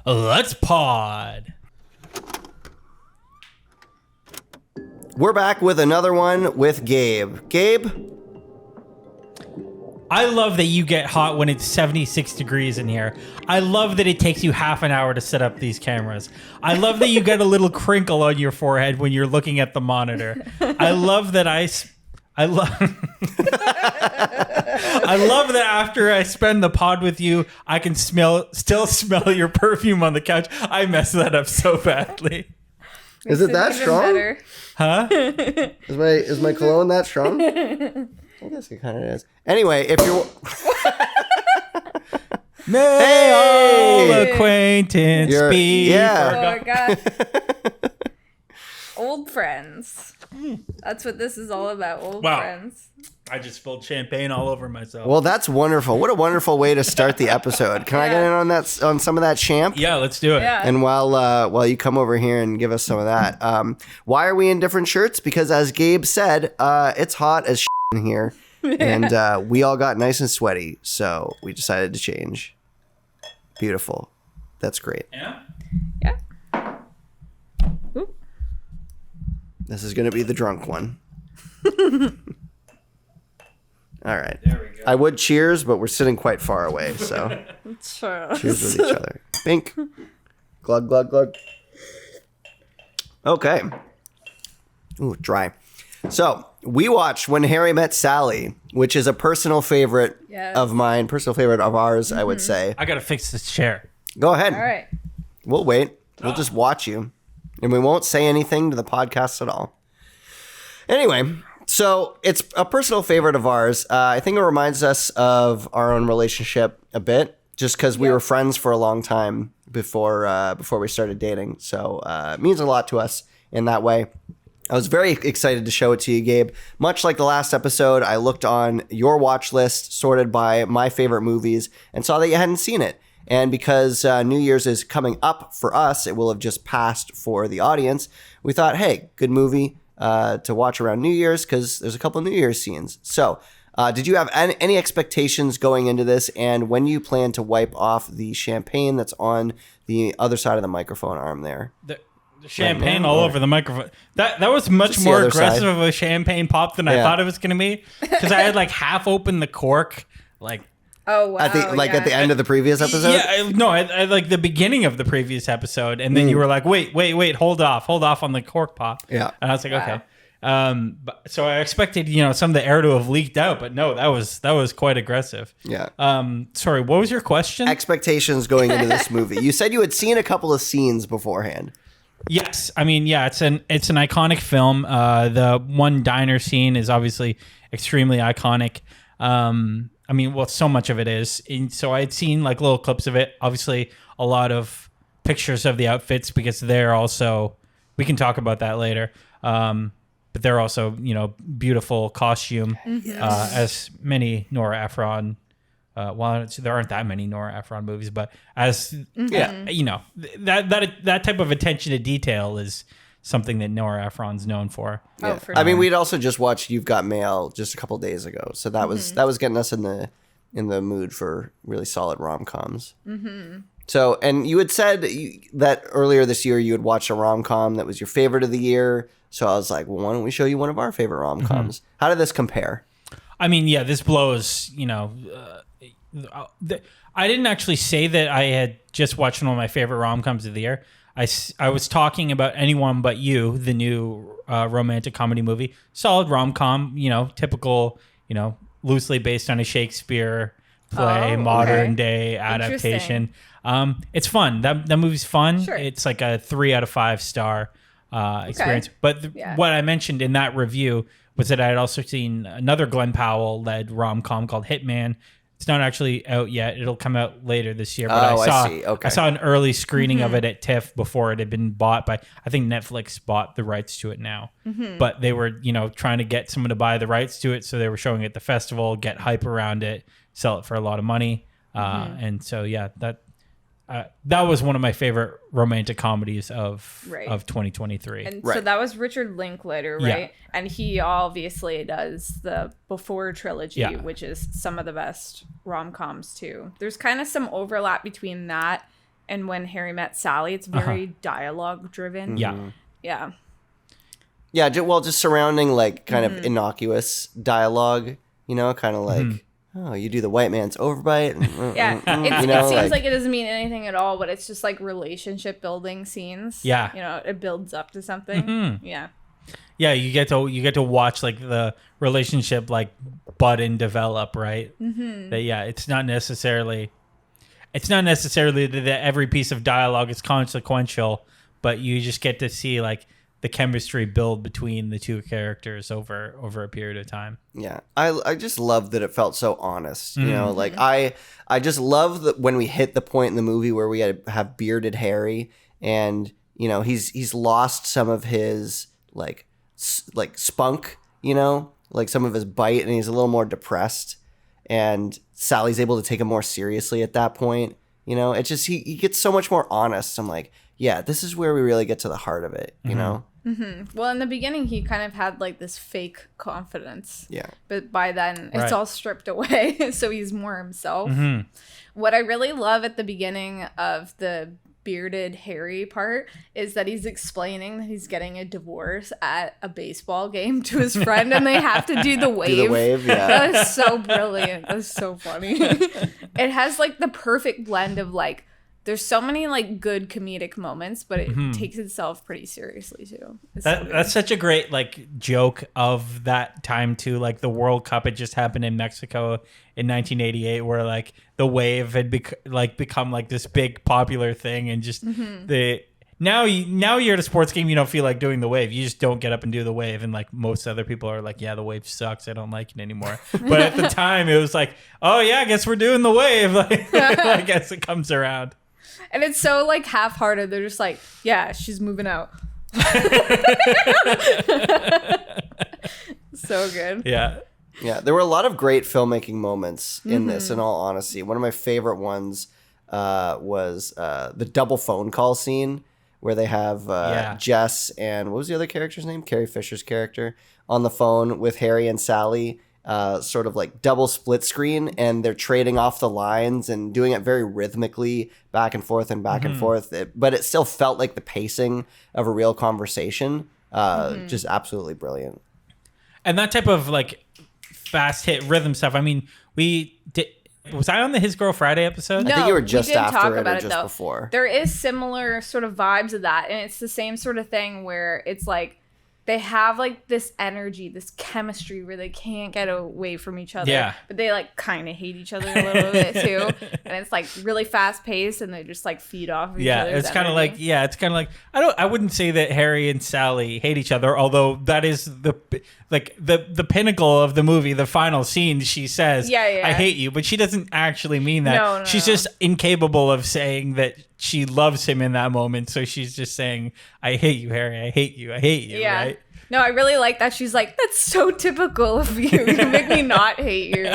Let's pod. We're back with another one with Gabe. Gabe? I love that you get hot when it's 76 degrees in here. I love that it takes you half an hour to set up these cameras. I love that you get a little crinkle on your forehead when you're looking at the monitor. I love that I love that after I spend the pod with you, I can still smell your perfume on the couch. I messed that up so badly. Is it that strong? Better. Huh? Is my cologne that strong? I guess it kind of is. Anyway, if you're... May all acquaintance be. Yeah. Oh, God. Old friends. That's what this is all about. Old friends. I just spilled champagne all over myself. Well, that's wonderful. What a wonderful way to start the episode. Can I get in on some of that champ? Yeah, let's do it. Yeah. And while you come over here and give us some of that, why are we in different shirts? Because as Gabe said, it's hot as in here, and we all got nice and sweaty, so we decided to change. Beautiful. That's great. Yeah. Yeah. Oop. This is going to be the drunk one. All right. There we go. I would cheers, but we're sitting quite far away, so cheers with each other. Bink. Glug, glug, glug. Okay. Ooh, dry. So, we watched When Harry Met Sally, which is a personal favorite of mine, personal favorite of ours, I would say. I gotta fix this chair. Go ahead. All right. We'll wait. We'll just watch you. And we won't say anything to the podcast at all. Anyway, so it's a personal favorite of ours. I think it reminds us of our own relationship a bit, just because we were friends for a long time before we started dating. So it means a lot to us in that way. I was very excited to show it to you, Gabe. Much like the last episode, I looked on your watch list, sorted by my favorite movies, and saw that you hadn't seen it. And because New Year's is coming up for us, it will have just passed for the audience. We thought, hey, good movie to watch around New Year's because there's a couple New Year's scenes. So did you have any expectations going into this? And when you plan to wipe off the champagne that's on the other side of the microphone arm there? The champagne all over the microphone. That was much more aggressive of a champagne pop than I thought it was going to be. Because I had like half opened the cork, like... Oh, wow. At the end of the previous episode? Yeah, I like the beginning of the previous episode. And then you were like, wait, hold off on the cork pop. Yeah. And I was like, okay. So I expected, some of the air to have leaked out, but no, that was quite aggressive. Yeah. Sorry, what was your question? Expectations going into this movie. You said you had seen a couple of scenes beforehand. Yes. I mean, yeah, it's an iconic film. The one diner scene is obviously extremely iconic. I mean, well, so much of it is. And so I had seen like little clips of it. Obviously, a lot of pictures of the outfits because they're also, we can talk about that later. But they're also, beautiful costume, as many Nora Ephron. Well, there aren't that many Nora Ephron movies, but as that type of attention to detail is something that Nora Ephron's known for. Oh, for sure. I mean, we'd also just watched You've Got Mail just a couple days ago, so that was getting us in the mood for really solid rom-coms. Mm-hmm. So, and you had said that earlier this year you had watched a rom-com that was your favorite of the year. So I was like, well, why don't we show you one of our favorite rom-coms? How did this compare? I mean, yeah, this blows. I didn't actually say that I had just watched one of my favorite rom-coms of the year. I was talking about Anyone But You, the new romantic comedy movie. Solid rom-com, typical, loosely based on a Shakespeare play, modern day adaptation. It's fun. That movie's fun. Sure. It's like a 3 out of 5 star experience. But what I mentioned in that review was that I had also seen another Glenn Powell-led rom-com called Hitman. It's not actually out yet. It'll come out later this year. But I saw an early screening of it at TIFF before it had been bought by, I think Netflix bought the rights to it now. But they were, trying to get someone to buy the rights to it. So they were showing it at the festival, get hype around it, sell it for a lot of money. And so, yeah, that was one of my favorite romantic comedies of 2023. And so that was Richard Linklater, right? Yeah. And he obviously does the Before trilogy, which is some of the best rom-coms too. There's kind of some overlap between that and When Harry Met Sally. It's very dialogue driven. Yeah. Yeah. Yeah, well, just surrounding like kind of innocuous dialogue, you know, kind of like, oh, you do the white man's overbite. It seems like it doesn't mean anything at all, but it's just like relationship building scenes. Yeah. You know, it builds up to something. Yeah. Yeah, you get to watch like the relationship like bud and develop, right? That it's not necessarily that every piece of dialogue is consequential, but you just get to see like the chemistry build between the two characters over a period of time. Yeah, I just love that it felt so honest. You know, like I just love that when we hit the point in the movie where we have bearded Harry, and you know he's lost some of his like spunk, you know, like some of his bite, and he's a little more depressed. And Sally's able to take him more seriously at that point. You know, it's just he gets so much more honest. I'm like, yeah, this is where we really get to the heart of it. You know. Well, in the beginning, he kind of had like this fake confidence. Yeah. But by then, it's all stripped away, so he's more himself. What I really love at the beginning of the bearded Harry part is that he's explaining that he's getting a divorce at a baseball game to his friend, and they have to do the wave. Do the wave, yeah. That is so brilliant. That's so funny. It has like the perfect blend of like, there's so many like good comedic moments, but it takes itself pretty seriously too. That's such a great like joke of that time too. Like the World Cup had just happened in Mexico in 1988, where like the wave had become like this big popular thing, and just now you're at a sports game, you don't feel like doing the wave. You just don't get up and do the wave, and like most other people are like, yeah, the wave sucks, I don't like it anymore. But at the time, it was like, oh yeah, I guess we're doing the wave. Like I guess it comes around. And it's so like half-hearted. They're just like, yeah, she's moving out. So good. Yeah. Yeah, there were a lot of great filmmaking moments in this, in all honesty. One of my favorite ones was the double phone call scene where they have Jess and what was the other character's name? Carrie Fisher's character on the phone with Harry and Sally. Sort of like double split screen, and they're trading off the lines and doing it very rhythmically back and forth and back and forth. But it still felt like the pacing of a real conversation. Just absolutely brilliant. And that type of like fast hit rhythm stuff. I mean, was I on the His Girl Friday episode? No, I think you were just after it or just though. Before. There is similar sort of vibes of that, and it's the same sort of thing where it's like they have like this energy, this chemistry where they can't get away from each other. Yeah. But they like kind of hate each other a little bit too. And it's like really fast paced, and they just like feed off of each other. It's kind of like I wouldn't say that Harry and Sally hate each other, although that is the pinnacle of the movie, the final scene. She says, I hate you, but she doesn't actually mean that. No, she's just incapable of saying that she loves him in that moment. So she's just saying, I hate you, Harry. I hate you. I hate you. Yeah. Right? No, I really like that. She's like, that's so typical of you. You make me not hate you.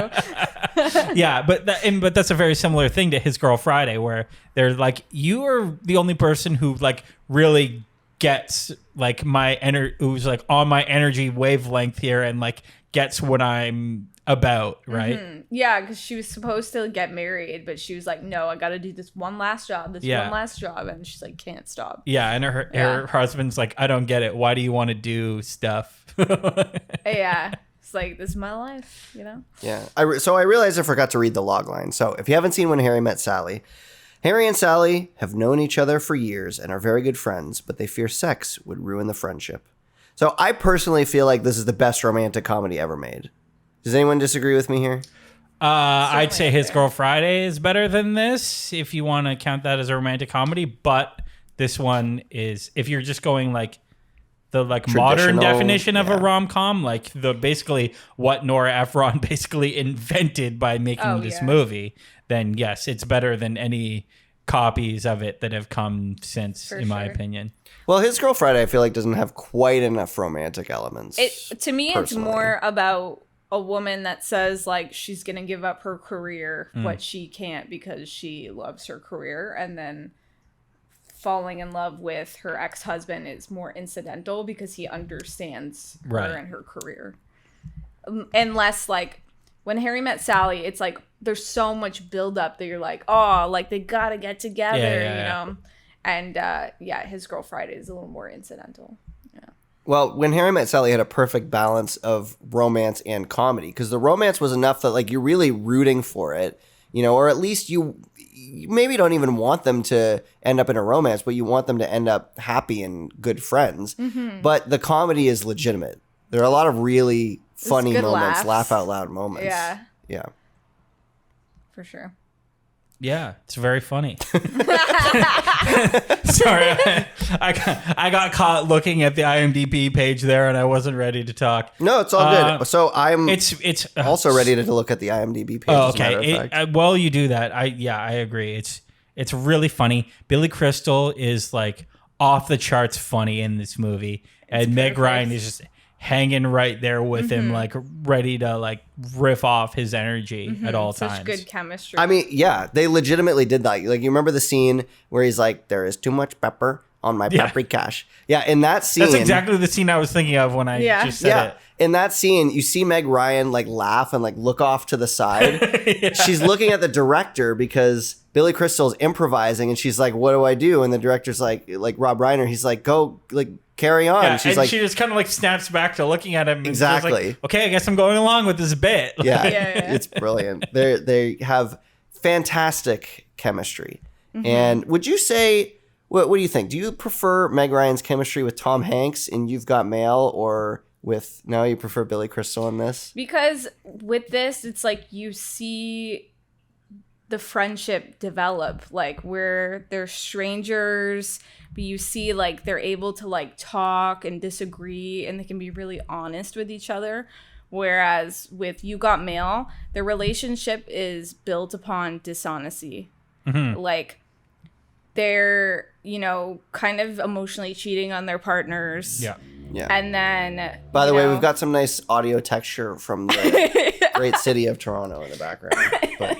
Yeah, but that's a very similar thing to His Girl Friday, where they're like, you are the only person who like really gets like who's like on my energy wavelength here, and like gets what I'm about, right? Yeah, because she was supposed to get married, but she was like, no, I gotta do this one last job, and she's like, can't stop. Yeah, and her husband's like, I don't get it, why do you want to do stuff? Yeah, it's like, this is my life, you know? Yeah, so I realized I forgot to read the log line. So if you haven't seen When Harry Met Sally, Harry and Sally have known each other for years and are very good friends, but they fear sex would ruin the friendship. So I personally feel like this is the best romantic comedy ever made. Does anyone disagree with me here? I'd say His Girl Friday is better than this, if you want to count that as a romantic comedy. But this one is, if you're just going like the like modern definition of a rom-com, like the basically what Nora Ephron basically invented by making this movie, then yes, it's better than any copies of it that have come since, in my opinion. Well, His Girl Friday, I feel like, doesn't have quite enough romantic elements. To me, it's more about a woman that says like she's gonna give up her career, but she can't because she loves her career, and then falling in love with her ex-husband is more incidental because he understands her and her career, and less like when Harry Met Sally, it's like there's so much buildup that you're like, oh, like they gotta get together, you know? And his Girl Friday is a little more incidental. Yeah. Well, when Harry Met Sally had a perfect balance of romance and comedy, because the romance was enough that like you're really rooting for it, you know, or at least you maybe don't even want them to end up in a romance, but you want them to end up happy and good friends. Mm-hmm. But the comedy is legitimate. There are a lot of really funny moments, laugh out loud moments. Yeah. Yeah. For sure. Yeah, it's very funny. Sorry, I got caught looking at the IMDb page there, and I wasn't ready to talk. No, it's all good. So I'm it's also ready to look at the IMDb page. Oh, okay. While you do that, I agree. It's really funny. Billy Crystal is like off the charts funny in this movie, and Meg Ryan is just hanging right there with him, like ready to like riff off his energy at all times. Such good chemistry. I mean, yeah, they legitimately did that. Like, you remember the scene where he's like, "There is too much pepper on my paprikash." Yeah, in that scene, that's exactly the scene I was thinking of when I just said it. In that scene, you see Meg Ryan like laugh and like look off to the side. She's looking at the director because Billy Crystal's improvising, and she's like, "What do I do?" And the director's like Rob Reiner, he's like, "Go, like." Carry on. Yeah, She's and like, she just kind of like snaps back to looking at him. Exactly. Like, okay, I guess I'm going along with this bit. Yeah, it's brilliant. They have fantastic chemistry. Mm-hmm. And would you say, what do you think? Do you prefer Meg Ryan's chemistry with Tom Hanks in You've Got Mail, or with, no, you prefer Billy Crystal in this? Because with this, it's like you see the friendship develop, like where they're strangers, but you see like they're able to like talk and disagree, and they can be really honest with each other. Whereas with You Got Mail, their relationship is built upon dishonesty. Mm-hmm. Like they're, you know, kind of emotionally cheating on their partners. Yeah. And then, by the way, we've got some nice audio texture from the great city of Toronto in the background. But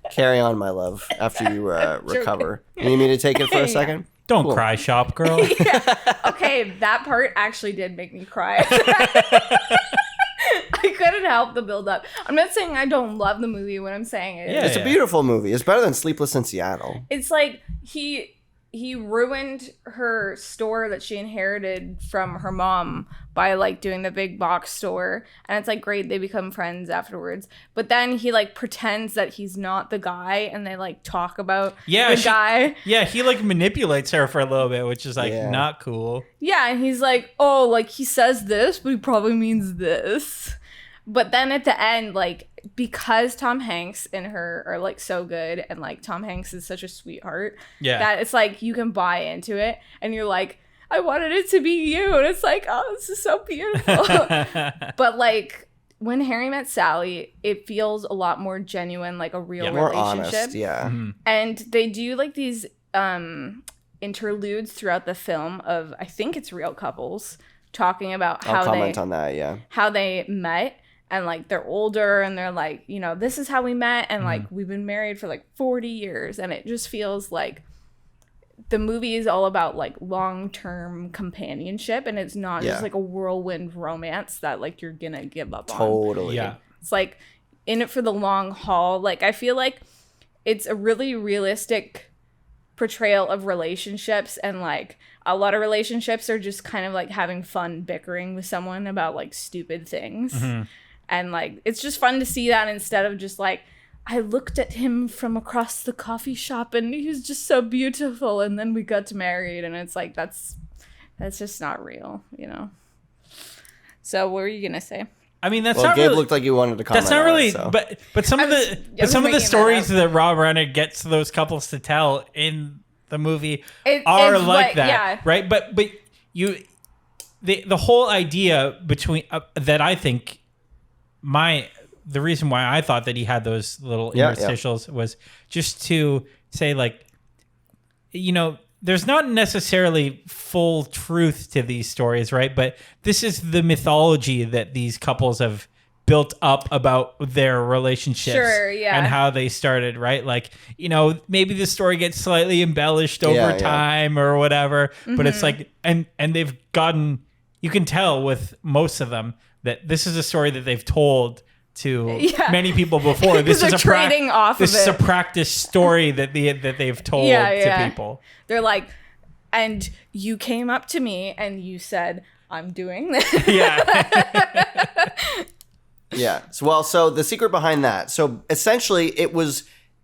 carry on, my love, after you recover. You need me to take it for a second? Don't cry, shop girl. Okay, that part actually did make me cry. I couldn't help the build up. I'm not saying I don't love the movie. What I'm saying is, it's a beautiful movie. It's better than Sleepless in Seattle. It's like he ruined her store that she inherited from her mom by like doing the big box store, and it's like great, they become friends afterwards, but then he like pretends that he's not the guy, and they like talk about the guy. Yeah, he like manipulates her for a little bit, which is like not cool. Yeah, and he's like, oh, like he says this, but he probably means this. But then at the end, like, because Tom Hanks and her are like so good, and like Tom Hanks is such a sweetheart, that it's like you can buy into it, and you're like, I wanted it to be you, and it's like, oh, this is so beautiful. But like when Harry Met Sally, it feels a lot more genuine, like a real relationship. More honest, Mm-hmm. And they do like these interludes throughout the film of, I think it's real couples talking about how they met. And like they're older, and they're like, you know, this is how we met, and like we've been married for like 40 years, and it just feels like the movie is all about like long-term companionship, and it's not just like a whirlwind romance that like you're gonna give up on. Totally. Yeah. It's like in it for the long haul. Like I feel like it's a really realistic portrayal of relationships, and like a lot of relationships are just kind of like having fun bickering with someone about like stupid things. Mm-hmm. And like it's just fun to see that, instead of just like, I looked at him from across the coffee shop and he was just so beautiful, and then we got married, and it's like that's just not real, you know. So what were you gonna say? I mean, that's not Gabe really, looked like you wanted to comment. That's not really, so. but some of the stories that Rob Reiner gets those couples to tell in the movie are like that, right? But you, the whole idea between that, I think the reason why I thought that he had those little interstitials was just to say, like, you know, there's not necessarily full truth to these stories, right? But this is the mythology that these couples have built up about their relationships and how they started, right? Like, you know, maybe the story gets slightly embellished over time or whatever, but it's like, and they've gotten, you can tell with most of them that this is a story that they've told to many people before. This is trading off this of is it. a practice story that they've told to people. They're like, and you came up to me and you said, I'm doing this. Yeah. So the secret behind that. So essentially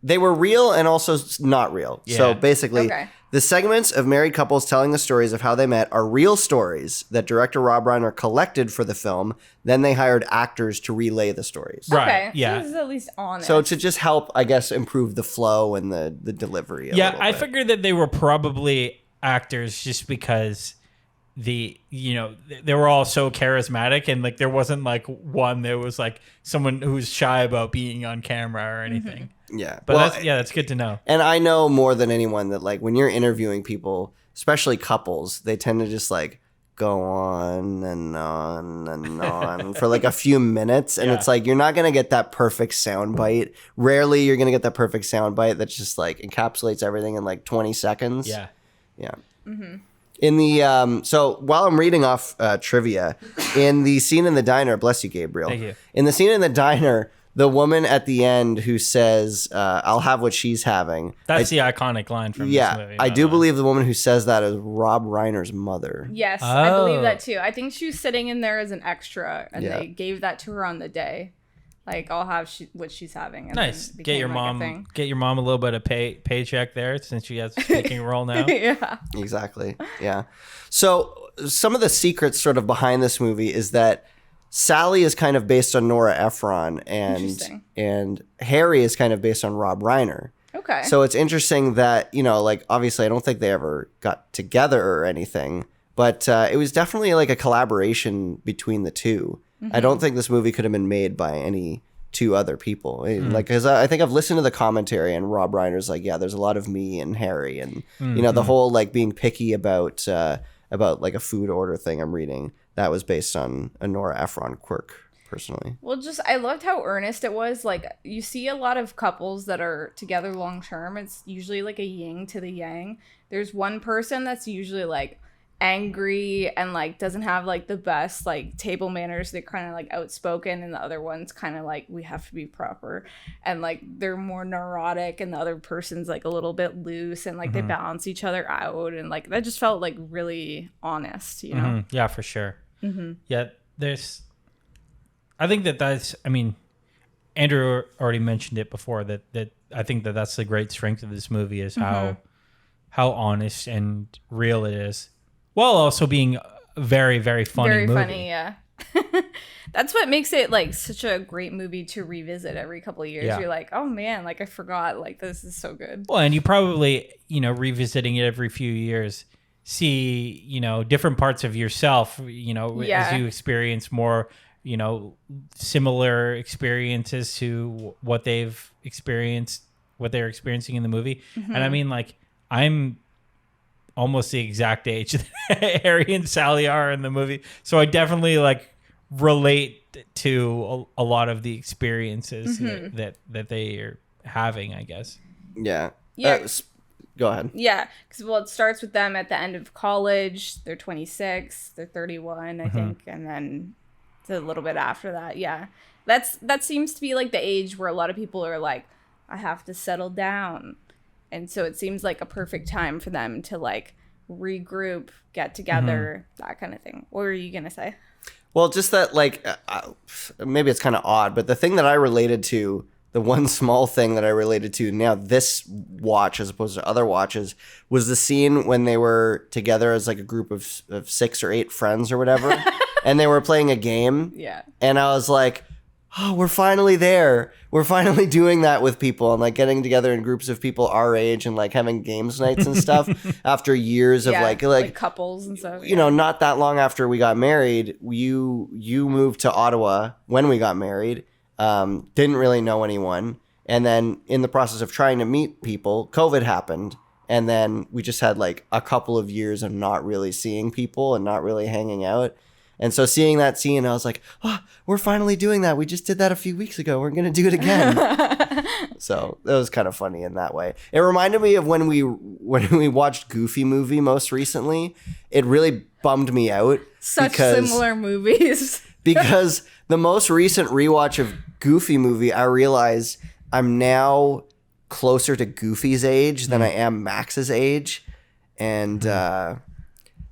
they were real and also not real. Yeah. So basically the segments of married couples telling the stories of how they met are real stories that director Rob Reiner collected for the film. Then they hired actors to relay the stories. Right. Okay. Yeah. So this is at least honest. So to just help, I guess, improve the flow and the delivery a little bit. I figured that they were probably actors just because they were all so charismatic, and like there wasn't like one that was like someone who's shy about being on camera or anything. Yeah. But that's good to know. And I know more than anyone that like when you're interviewing people, especially couples, they tend to just like go on and on and on for like a few minutes. And it's like, you're not going to get that perfect sound bite. Rarely you're going to get that perfect sound bite that just like encapsulates everything in like 20 seconds. Yeah. Yeah. Mm-hmm. In the so while I'm reading off trivia, in the scene in the diner, bless you, Gabriel. Thank you. In the scene in the diner, the woman at the end who says, "I'll have what she's having." That's the iconic line from this movie. I do believe the woman who says that is Rob Reiner's mother. Yes, I believe that too. I think she was sitting in there as an extra, and they gave that to her on the day. Like, I'll have what she's having. And nice. Get your mom a little bit of paycheck there since she has a speaking role now. Yeah. Exactly. Yeah. So some of the secrets sort of behind this movie is that Sally is kind of based on Nora Ephron, and Harry is kind of based on Rob Reiner. Okay. So it's interesting that, like, obviously I don't think they ever got together or anything, but it was definitely like a collaboration between the two. I don't think this movie could have been made by any two other people. Like, because I think I've listened to the commentary, and Rob Reiner's like, yeah, there's a lot of me and Harry, and the whole like being picky about like a food order thing I'm reading, that was based on a Nora Ephron quirk, personally. Well, I loved how earnest it was. Like, you see a lot of couples that are together long term. It's usually like a yin to the yang. There's one person that's usually like angry and like doesn't have like the best like table manners. They're kind of like outspoken, and the other one's kind of like, we have to be proper, and like they're more neurotic, and the other person's like a little bit loose, and like they balance each other out, and like that just felt like really honest, Yeah, for sure. Yeah, I think that's, I mean, Andrew already mentioned it before, that I think that's the great strength of this movie is how honest and real it is, while also being a very, very funny movie. Very funny, yeah. That's what makes it like such a great movie to revisit every couple of years. Yeah. You're like, oh man, like I forgot, like this is so good. Well, and you probably, revisiting it every few years, see, different parts of yourself, as you experience more, similar experiences to what they've experienced, what they're experiencing in the movie. And I mean, like, I'm almost the exact age that Harry and Sally are in the movie, so I definitely like relate to a lot of the experiences that they are having, I guess. Yeah. Go ahead. Yeah, because it starts with them at the end of college. They're 26, they're 31, I think, and then it's a little bit after that. Yeah, that seems to be like the age where a lot of people are like, I have to settle down. And so it seems like a perfect time for them to like regroup, get together, that kind of thing. What were you going to say? Well, just that like, maybe it's kind of odd, but the thing that I related to, the one small thing that I related to now this watch as opposed to other watches, was the scene when they were together as like a group of 6 or 8 friends or whatever. And they were playing a game. Yeah. And I was like, oh, we're finally there. We're finally doing that with people and like getting together in groups of people our age and like having games nights and stuff after years of like couples and stuff. Not that long after we got married, you moved to Ottawa when we got married. Didn't really know anyone. And then in the process of trying to meet people, COVID happened. And then we just had like a couple of years of not really seeing people and not really hanging out. And so seeing that scene, I was like, oh, we're finally doing that. We just did that a few weeks ago. We're going to do it again. So that was kind of funny in that way. It reminded me of when we watched Goofy Movie most recently. It really bummed me out. Such similar movies. Because the most recent rewatch of Goofy movie, I realize I'm now closer to Goofy's age than I am Max's age. And that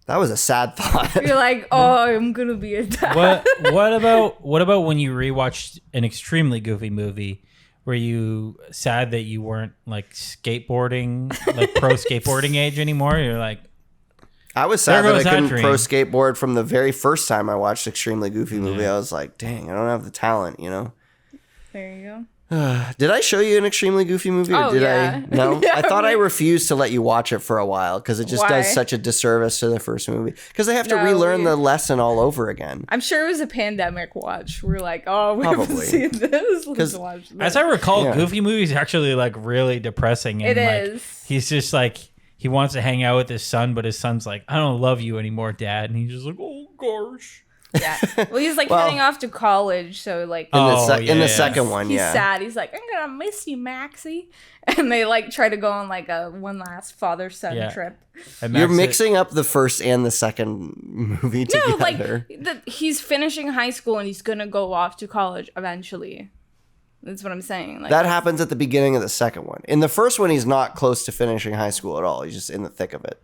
was a sad thought. You're like, oh, I'm going to be a dad. What about when you rewatched an extremely Goofy movie? Were you sad that you weren't like skateboarding, like pro skateboarding age anymore? You're like, I was sad that I couldn't pro skateboard from the very first time I watched Extremely Goofy movie. I was like, dang, I don't have the talent, you know? There you go. Did I show you an Extremely Goofy movie? Or did I? No? Yeah, I thought I refused to let you watch it for a while because it just Why? does such a disservice to the first movie. Because they have to relearn the lesson all over again. I'm sure it was a pandemic watch. We're like, oh, we haven't Probably. seen this. Let's watch this. as I recall, Goofy movies are actually like really depressing. And, It like, is. He's just like, he wants to hang out with his son, but his son's like, I don't love you anymore, Dad. And he's just like, oh gosh. Yeah. Well, he's like heading off to college, so like In the second one, he's sad. He's like, I'm gonna miss you, Maxie. And they like try to go on like a one last father-son trip. You're mixing up the first and the second movie together. No, like he's finishing high school and he's gonna go off to college eventually. That's what I'm saying. Like, that happens at the beginning of the second one. In the first one, he's not close to finishing high school at all. He's just in the thick of it.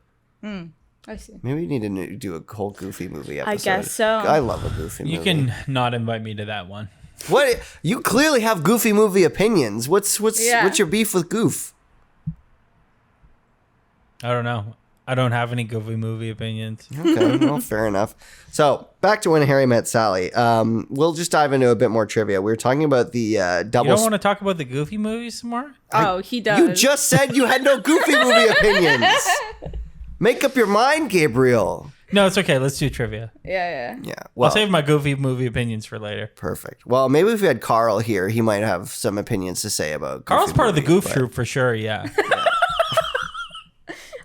I see. Maybe we need to do a whole Goofy movie episode. I guess so. I love a Goofy movie. You can not invite me to that one. What? You clearly have Goofy movie opinions. What's your beef with Goof? I don't know. I don't have any Goofy movie opinions. Okay, well, fair enough. So back to When Harry Met Sally. We'll just dive into a bit more trivia. We were talking about the double. You don't want to talk about the Goofy movies some more? Oh, he does. You just said you had no Goofy movie opinions. Make up your mind, Gabriel. No, it's okay. Let's do trivia. Yeah. Well, I'll save my Goofy movie opinions for later. Perfect. Well, maybe if we had Karl here, he might have some opinions to say about Carl's Goofy part of the movie, Goof but- Troop for sure, yeah.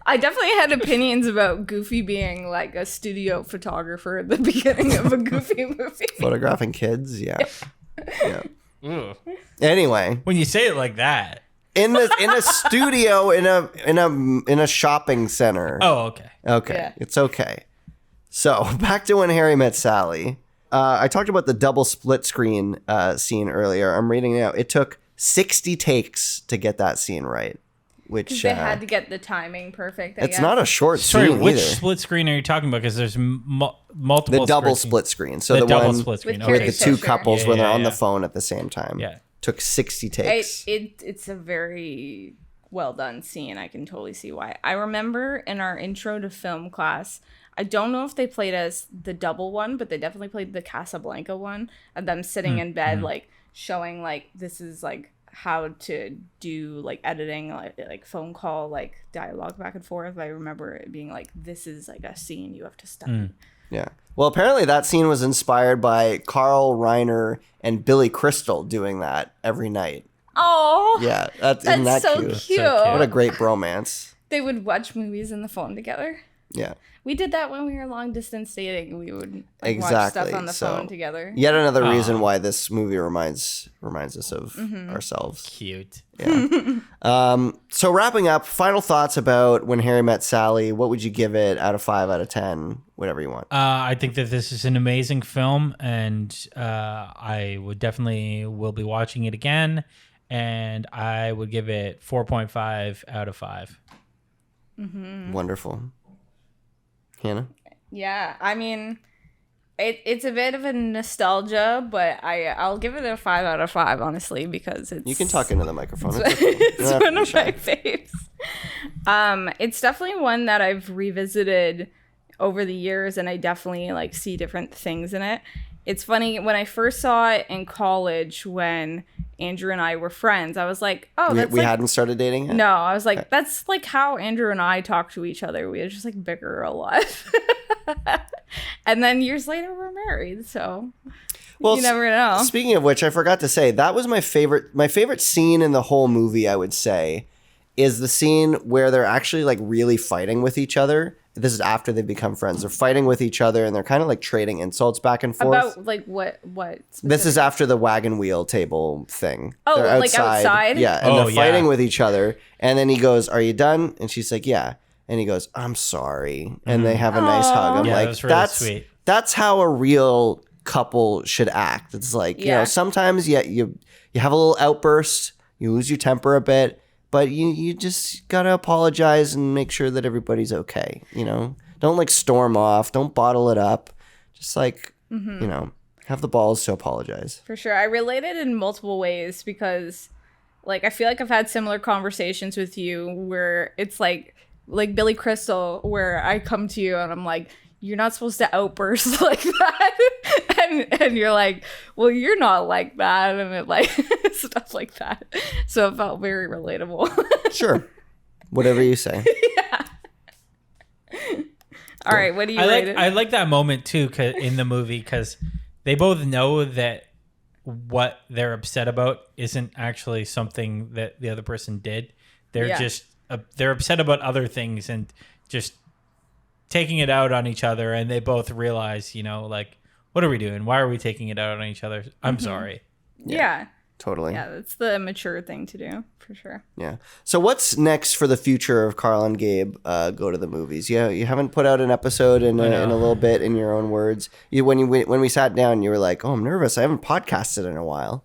I definitely had opinions about Goofy being like a studio photographer at the beginning of a Goofy movie. Photographing kids, yeah. Anyway, When you say it like that. in a studio in a shopping center. Oh, okay. Okay, Yeah. It's okay. So back to When Harry Met Sally. I talked about the double split screen scene earlier. I'm reading now. It took 60 takes to get that scene right, which They had to get the timing perfect. I it's guess. not a short Sorry, scene which either. split screen are you talking about? Because there's multiple. The double screens. split screen. So The the double one split screen. with with the Carrie's two picture. couples when they're on the yeah. phone at the same time. Yeah. Took 60 takes. It's a very well done scene. I can totally see why. I remember in our intro to film class, I don't know if they played as the double one, but they definitely played the Casablanca one of them sitting in bed, like showing like this is like how to do like editing, like phone call, like dialogue back and forth. I remember it being like, this is like a scene you have to study. Yeah. Well, apparently that scene was inspired by Karl Reiner and Billy Crystal doing that every night. Oh, Yeah, isn't that's that so cute? cute. What a great bromance. They would watch movies on the phone together. Yeah. We did that when we were long distance dating. We would watch Exactly. stuff on the So, phone together. Yet another reason why this movie reminds us of ourselves. Cute. So wrapping up, final thoughts about When Harry Met Sally. What would you give it out of 5 out of 10? Whatever you want. I think that this is an amazing film, and I would definitely will be watching it again, and I would give it 4.5 out of 5. Wonderful. Hannah? Yeah, I mean, it's a bit of a nostalgia, but I'll give it a 5 out of 5, honestly, because it's... You can talk into the microphone. It's okay. You It's don't have to one be of shy. my faves. It's definitely one that I've revisited over the years, and I definitely like see different things in it. It's funny, when I first saw it in college when Andrew and I were friends, I was like, oh, that's We like... hadn't started dating yet? No, I was like, that's like how Andrew and I talk to each other. We just like bicker a lot. And then years later, we're married, so Well, you never know. Speaking of which, I forgot to say, that was my favorite scene in the whole movie, I would say, is the scene where they're actually like really fighting with each other. This is after they become friends. They're fighting with each other and they're kind of like trading insults back and forth. About like what? This is after the wagon wheel table thing. Oh, They're like outside? Yeah, and Oh, they're yeah. fighting with each other. And then he goes, "Are you done?" And she's like, "Yeah." And he goes, "I'm sorry." And they have a nice hug. I'm Yeah, like, that was really sweet. that's how a real couple should act. It's like, you know, sometimes you have a little outburst, you lose your temper a bit, but you just gotta apologize and make sure that everybody's okay. You know, don't like storm off, don't bottle it up. Just like, you know, have the balls to apologize. For sure. I related in multiple ways because, like, I feel like I've had similar conversations with you where it's like Billy Crystal, where I come to you and I'm like, you're not supposed to outburst like that. and you're like, well, you're not like that. And it like stuff like that. So it felt very relatable. Sure. Whatever you say. Yeah. All right. What do you rate it? I like that moment too in the movie because they both know that what they're upset about isn't actually something that the other person did. They're just they're upset about other things and just taking it out on each other. And they both realize, you know, like, what are we doing? Why are we taking it out on each other? I'm sorry. Yeah. Totally. Yeah, that's the mature thing to do, for sure. Yeah. So what's next for the future of Karl and Gabe go to the movies? Yeah, you haven't put out an episode in a little bit, in your own words. When we sat down, you were like, "Oh, I'm nervous. I haven't podcasted in a while."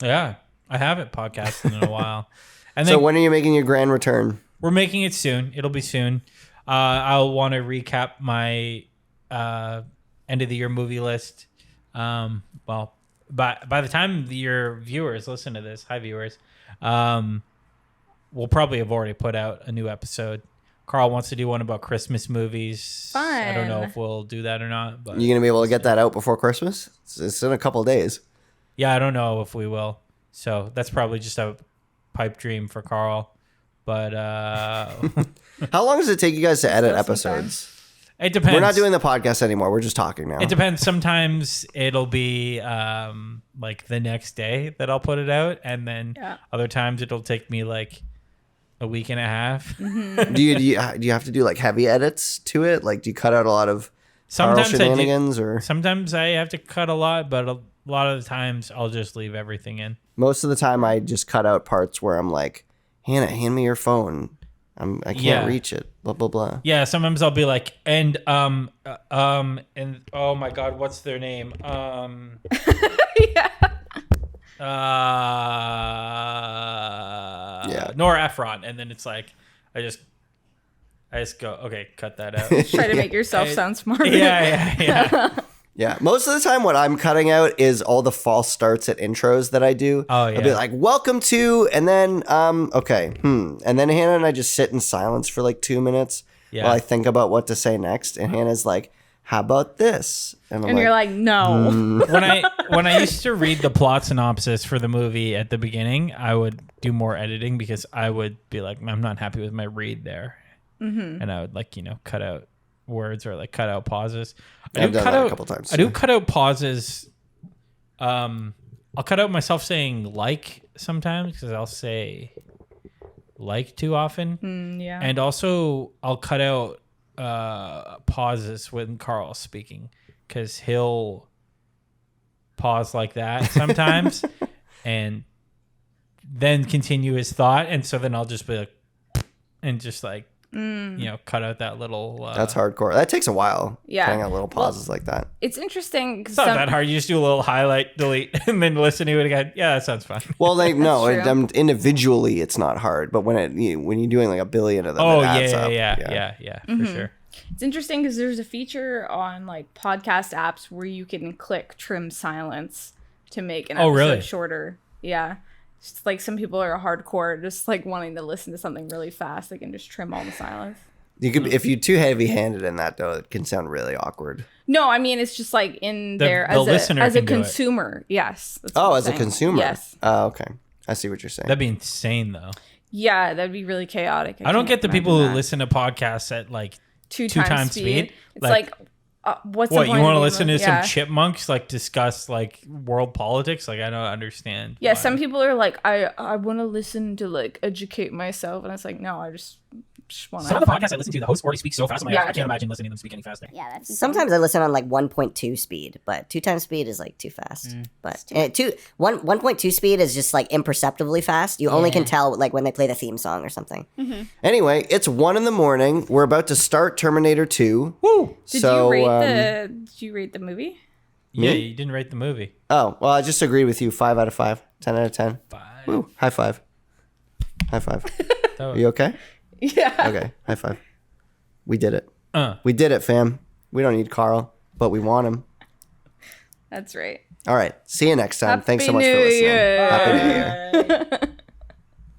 Yeah, I haven't podcasted in a while. And so when are you making your grand return? We're making it soon. It'll be soon. I'll want to recap my end of the year movie list. Well, by the time your viewers listen to this, hi viewers, we'll probably have already put out a new episode. Karl wants to do one about Christmas movies. Fun. I don't know if we'll do that or not. But you gonna be able to get that out before Christmas? It's in a couple of days. Yeah, I don't know if we will. So that's probably just a pipe dream for Karl. But how long does it take you guys to edit episodes? It depends. We're not doing the podcast anymore. We're just talking now. It depends. Sometimes it'll be like the next day that I'll put it out, and then other times it'll take me like a week and a half. Mm-hmm. do you have to do like heavy edits to it? Like, do you cut out a lot of sometimes shenanigans, or sometimes I have to cut a lot, but a lot of the times I'll just leave everything in. Most of the time, I just cut out parts where I'm like, Hannah, hand me your phone. I can't reach it. Blah blah blah. Yeah, sometimes I'll be like, and oh my God, what's their name? Nora Ephron, and then it's like, I just go, okay, cut that out. Try to make yourself sound smart. Yeah. Yeah, most of the time what I'm cutting out is all the false starts at intros that I do. Oh, yeah. I'll be like, welcome to, and then, okay, and then Hannah and I just sit in silence for like 2 minutes while I think about what to say next. And Hannah's like, how about this? And you're like, no. When I used to read the plot synopsis for the movie at the beginning, I would do more editing because I would be like, I'm not happy with my read there. Mm-hmm. And I would like, cut out words or like cut out pauses. I've done that a couple times. I do cut out pauses. I'll cut out myself saying like sometimes because I'll say like too often. Yeah. And also I'll cut out pauses when Karl's speaking because he'll pause like that sometimes and then continue his thought. And so then I'll just be like, and just like, cut out that little... That's hardcore. That takes a while. Yeah. Cutting out little pauses like that. It's interesting. It's not that hard. You just do a little highlight, delete, and then listen to it again. Yeah, that sounds fun. Well, no, individually it's not hard, but when you're doing like a billion of them, it adds up. Yeah, for sure. It's interesting because there's a feature on like podcast apps where you can click trim silence to make an episode shorter. Yeah. It's like some people are hardcore, just like wanting to listen to something really fast. They can just trim all the silence. You could, if you're too heavy-handed in that, though, it can sound really awkward. No, I mean it's just like in there as a consumer. Yes. As a consumer. Yes. Oh, okay. I see what you're saying. That'd be insane, though. Yeah, that'd be really chaotic. I don't get the people who listen to podcasts at like two times speed. It's like what's what the point you want to of listen to some chipmunks like discuss like world politics? Like I don't understand. Yeah, some people are like, I want to listen to like educate myself, and it's like, no, I just want to. Some of the podcasts I listen to, the host already speaks so fast. I'm like, I can't imagine listening to them speak any faster. Yeah, sometimes I listen on like 1.2 speed, but 2 times speed is like too fast. But 1.2 speed is just like imperceptibly fast. You only can tell like when they play the theme song or something. Mm-hmm. Anyway, it's 1 a.m. We're about to start Terminator 2. Woo! Did you rate the movie? Yeah, you didn't rate the movie. Oh, well, I just agreed with you. 5 out of 5. 10 out of 10. 5. Woo. High five. High five. Are you okay? Yeah. Okay. High five. We did it. We did it, fam. We don't need Karl, but we want him. That's right. All right. See you next time. Happy Thanks so much New for listening. Year. Happy New Year.